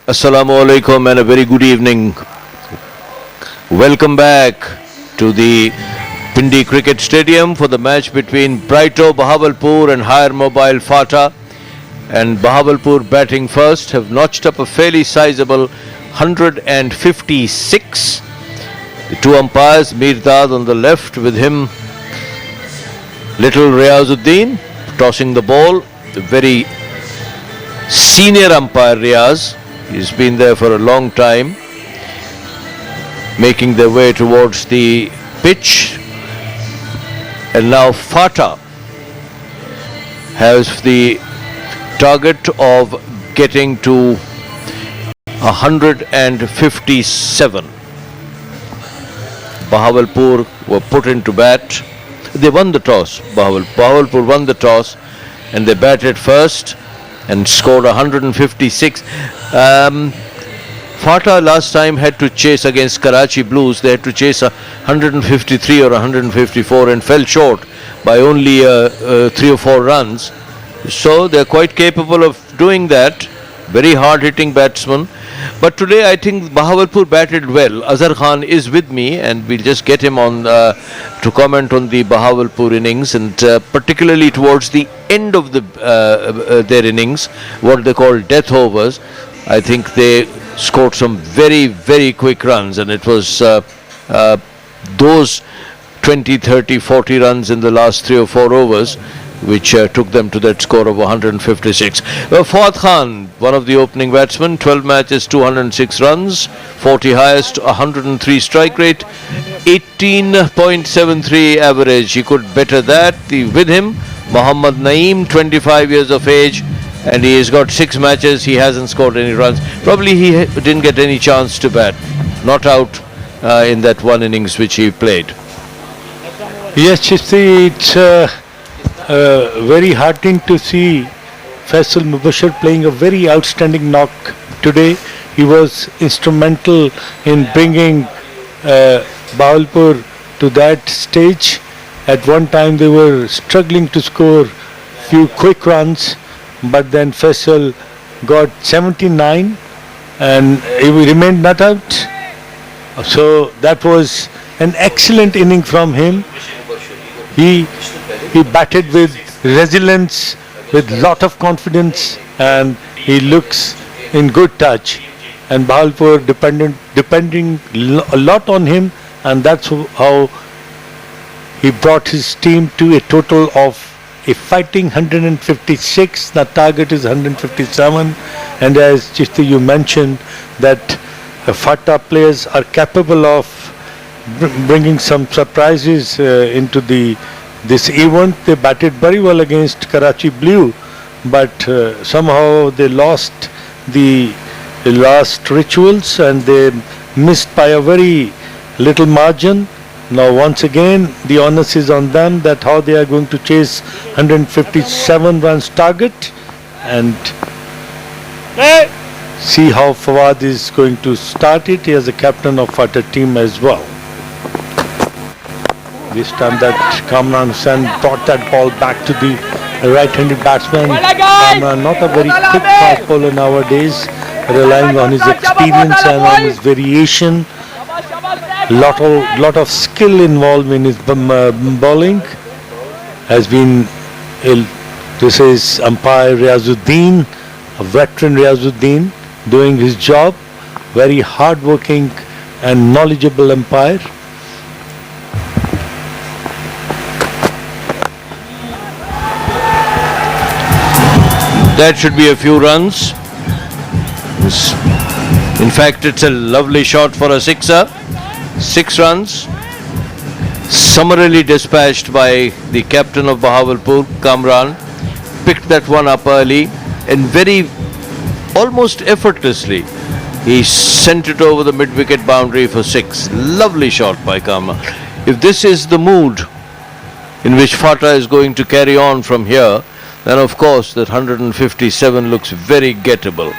Assalamu alaikum and a very good evening. Welcome back to the Pindi Cricket Stadium for the match between Brighto Bahawalpur and Higher Mobile Fata. And Bahawalpur batting first have notched up a fairly sizable 156. The two umpires, Mirdad on the left, with him little Riazuddin tossing the ball. The very senior umpire Riaz. He's been there for a long time, making their way towards the pitch. And now Fata has the target of getting to 157. Bahawalpur were put into bat. They won the toss. Bahawalpur won the toss and they batted first and scored 156. Fata last time had to chase against Karachi Blues. They had to chase 153 or 154 and fell short by only 3 or 4 runs. So they're quite capable of doing that. Very hard-hitting batsman. But today I think Bahawalpur batted well. Azhar Khan is with me and we'll just get him on to comment on the Bahawalpur innings, and particularly towards the end of their innings, what they call death overs. I think they scored some very, very quick runs, and it was those 20, 30, 40 runs in the last 3 or 4 overs which took them to that score of 156. Fuad Khan, one of the opening batsmen, 12 matches, 206 runs, 40 highest, 103 strike rate, 18.73 average. He could better that. With him, Mohammad Naeem, 25 years of age, and he has got 6 matches. He hasn't scored any runs. Probably he didn't get any chance to bat. Not out in that one innings which he played. Yes, Chishti, it's very heartening to see Faisal Mubashir playing a very outstanding knock today. He was instrumental in bringing Bahawalpur to that stage. At one time they were struggling to score few quick runs, but then Faisal got 79 and he remained not out. So that was an excellent inning from him. He batted with resilience, with lot of confidence, and he looks in good touch. And Bahawalpur depending a lot on him, and that's how he brought his team to a total of a fighting 156. The target is 157, and as Chishti you mentioned that Fata players are capable of bringing some surprises into this event. They batted very well against Karachi Blue, but somehow they lost the last rituals and they missed by a very little margin. Now once again the onus is on them that how they are going to chase 157 runs target, and see how Fawad is going to start it. He is the captain of Fata team as well. This time that Kamran Hussain brought that ball back to the right-handed batsman. Kamran, not a very quick fast bowler nowadays, relying on his experience and on his variation. Lot of skill involved in his bowling. This is umpire Riazuddin, a veteran Riazuddin, doing his job. Very hard-working and knowledgeable umpire. That should be a few runs. In fact, it's a lovely shot for a sixer. 6 runs. Summarily dispatched by the captain of Bahawalpur, Kamran. Picked that one up early and almost effortlessly, he sent it over the mid-wicket boundary for 6. Lovely shot by Kamran. If this is the mood in which Fata is going to carry on from here, then of course that 157 looks very gettable.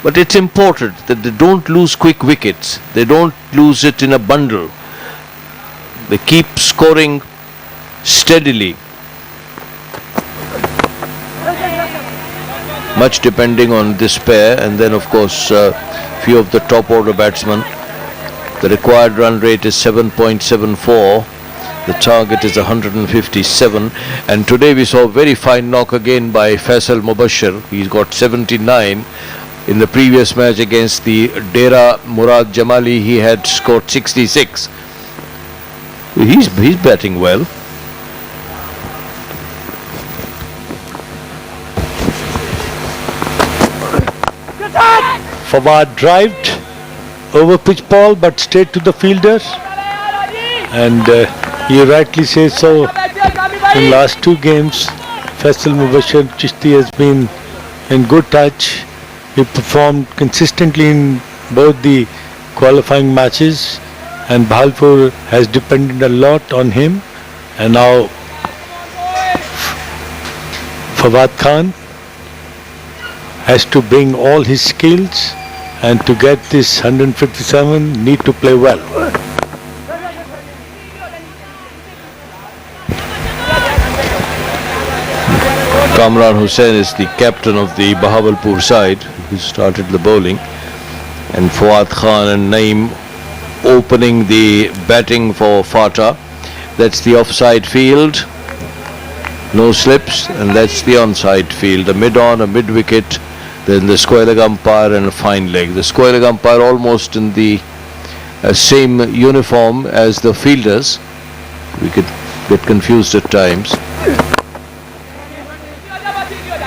But it's important that they don't lose quick wickets. They don't lose it in a bundle. They keep scoring steadily. much depending on this pair, and then of course few of the top order batsmen. The required run rate is 7.74. The target is 157, and today we saw a very fine knock again by Faisal Mubashir. He's got 79. In the previous match against the Dera Murad Jamali, he had scored 66. He's batting well. Fawad drived over pitch ball but straight to the fielder, and you rightly say so. In last two games, Faisal Mubashir Chishti has been in good touch. He performed consistently in both the qualifying matches, and Bhavalpur has depended a lot on him, and now Fawad Khan has to bring all his skills, and to get this 157 need to play well. Kamran Hussain is the captain of the Bahawalpur side, who started the bowling, and Fawad Khan and Naeem opening the batting for Fata. That's the offside field, no slips, and that's the onside field. A mid-on, a mid-wicket, then the square leg umpire and a fine leg. The square leg umpire almost in the same uniform as the fielders. We could get confused at times.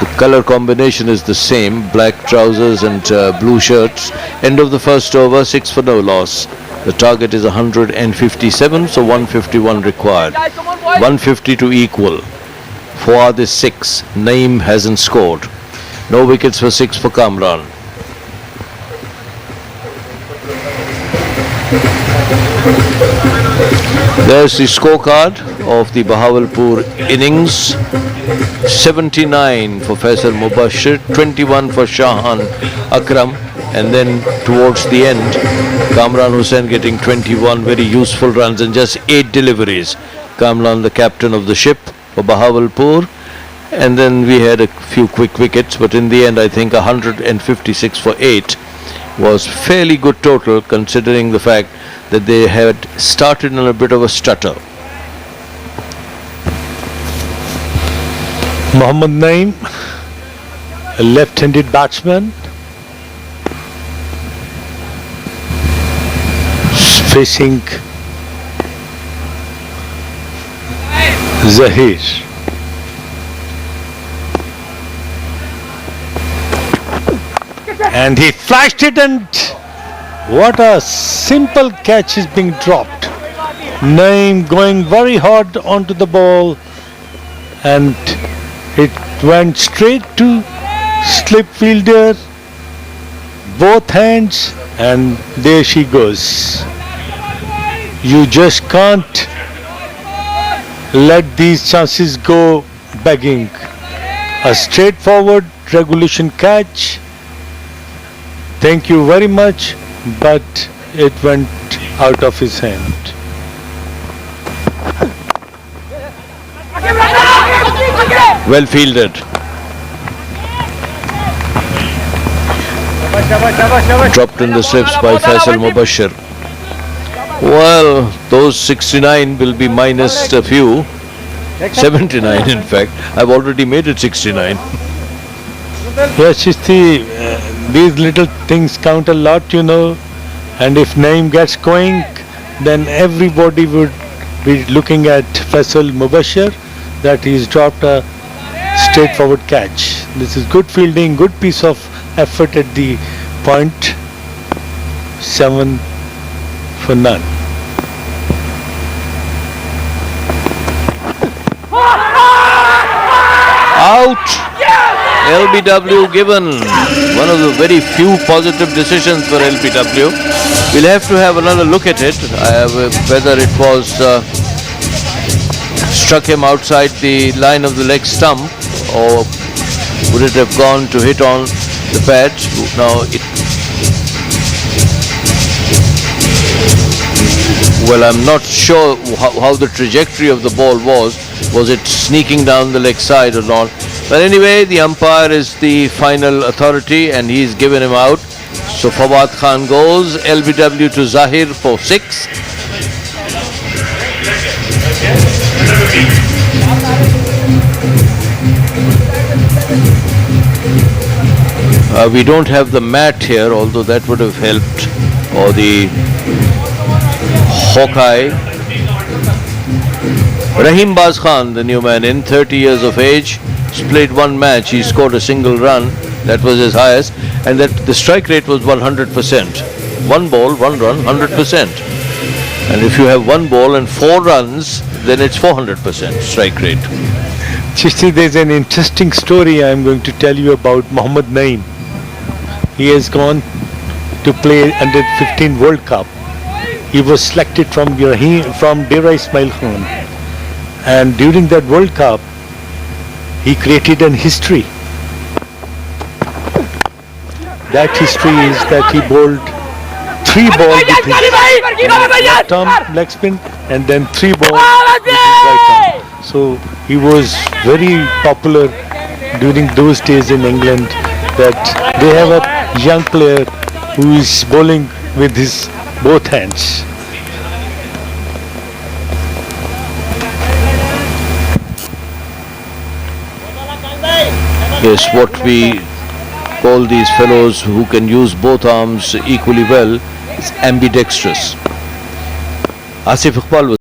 The colour combination is the same, black trousers and blue shirts. End of the first over, 6 for no loss. The target is 157, so 151 required. 150 to equal. Fawad is 6. Naeem hasn't scored. No wickets for 6 for Kamran. There's the scorecard of the Bahawalpur innings. 79 for Faisal Mubashir, 21 for Shahan Akram, and then towards the end, Kamran Hussain getting 21 very useful runs and just 8 deliveries. Kamran, the captain of the ship for Bahawalpur, and then we had a few quick wickets, but in the end I think 156 for 8 was fairly good total, considering the fact that they had started in a bit of a stutter. Mohammad Naeem, a left-handed batsman, facing Zahir. And he flashed it, and what a simple catch is being dropped. Naeem going very hard onto the ball, and it went straight to slip fielder, both hands, and there she goes. You just can't let these chances go begging. A straightforward regulation catch. Thank you very much, but it went out of his hand. Well fielded. Dropped in the slips by Faisal Mubashir. Well, those 69 will be minus a few. 79 in fact. I've already made it 69. Yes, these little things count a lot, you know, and if Naeem gets going, then everybody would be looking at Faisal Mubashir that he's dropped a straightforward catch. This is good fielding, good piece of effort at the point. 7 for none. Out! LBW given. One of the very few positive decisions for LBW. We'll have to have another look at it, whether it was struck him outside the line of the leg stump, or would it have gone to hit on the pad. Now well, I'm not sure how the trajectory of the ball was. Was it sneaking down the leg side or not? But anyway, the umpire is the final authority and he's given him out. So Fawad Khan goes, LBW to Zahir for 6. We don't have the mat here, although that would have helped, or the Hawkeye. Rahim Baz Khan, the new man in, 30 years of age, played one match, he scored a single run, that was his highest, and that the strike rate was 100%. One ball, one run, 100%. And if you have one ball and 4 runs, then it's 400% strike rate. Chishti, there's an interesting story I'm going to tell you about Mohammad Naeem. He has gone to play under 15 World Cup. He was selected from Dera Ismail Khan. And during that World Cup, he created an history. That history is that he bowled 3 balls with his left arm leg spin and then 3 balls with his right arm. So he was very popular during those days in England, that they have a young player who is bowling with his both hands. Yes, what we call these fellows who can use both arms equally well is ambidextrous. Asif Iqbal was